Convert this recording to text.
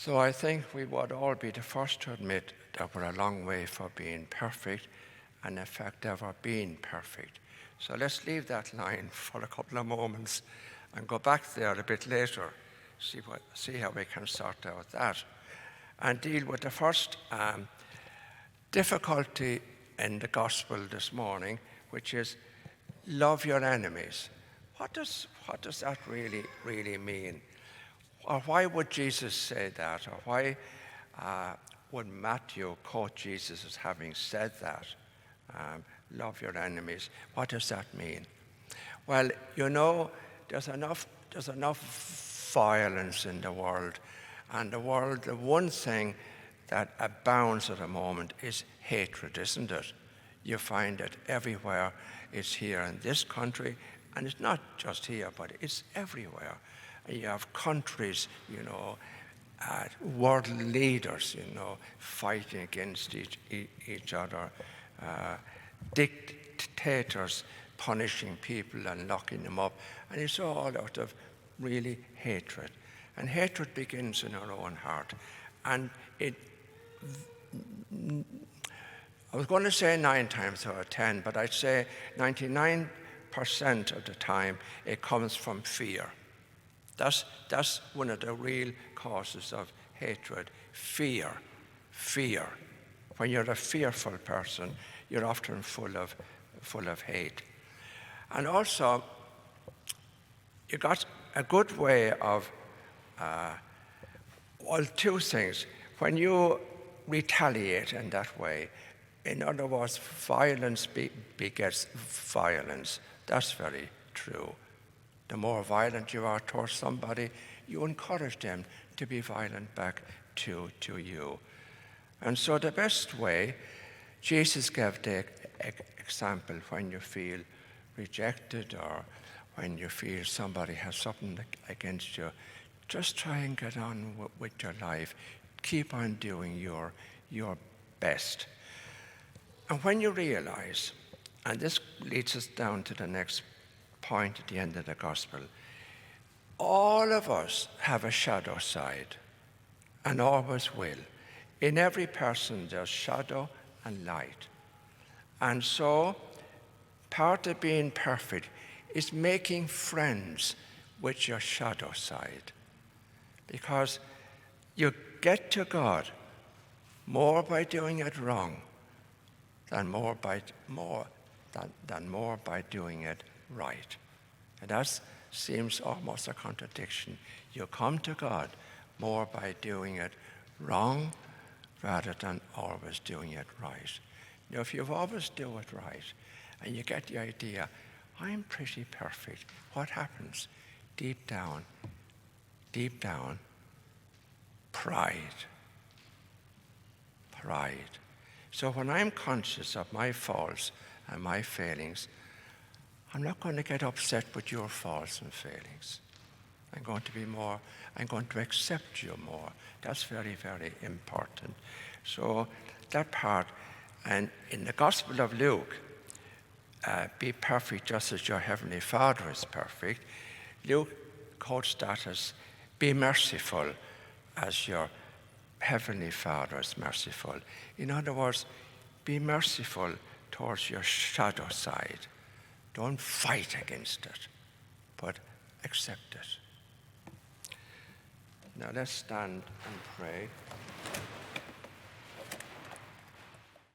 So I think we would all be the first to admit that we're a long way from being perfect, and in fact ever being perfect. So let's leave that line for a couple of moments and go back there a bit later, see how we can sort out that, and deal with the first difficulty in the gospel this morning, which is love your enemies. What does that really mean? Or why would Jesus say that? Or why would Matthew quote Jesus as having said that? Love your enemies. What does that mean? Well, there's enough violence in the world. And the one thing that abounds at the moment is hatred, isn't it? You find it everywhere. It's here in this country, and it's not just here, but it's everywhere. You have countries, world leaders, fighting against each other, dictators punishing people and locking them up, and it's all out of really hatred. And hatred begins in our own heart. And I was going to say 9 times out of 10, but I'd say 99% of the time it comes from fear. That's one of the real causes of hatred. Fear. When you're a fearful person, you're often full of hate. And also, you got a good way of, two things. When you retaliate in that way, in other words, violence begets violence. That's very true. The more violent you are towards somebody, you encourage them to be violent back to you. And so the best way, Jesus gave the example when you feel rejected or when you feel somebody has something against you, just try and get on with your life. Keep on doing your best. And when you realize, and this leads us down to the next point at the end of the gospel, all of us have a shadow side, and always will. In every person there's shadow and light. And so part of being perfect is making friends with your shadow side, because you get to God more by doing it wrong than more by doing it right. And that seems almost a contradiction. You come to God more by doing it wrong rather than always doing it right. Now, if you always do it right and you get the idea, I'm pretty perfect, what happens? Deep down, pride. So when I'm conscious of my faults and my failings, I'm not going to get upset with your faults and failings. I'm going to accept you more. That's very, very important. So that part, and in the Gospel of Luke, be perfect just as your Heavenly Father is perfect. Luke quotes that as, be merciful as your Heavenly Father is merciful. In other words, be merciful towards your shadow side. Don't fight against it, but accept it. Now let's stand and pray.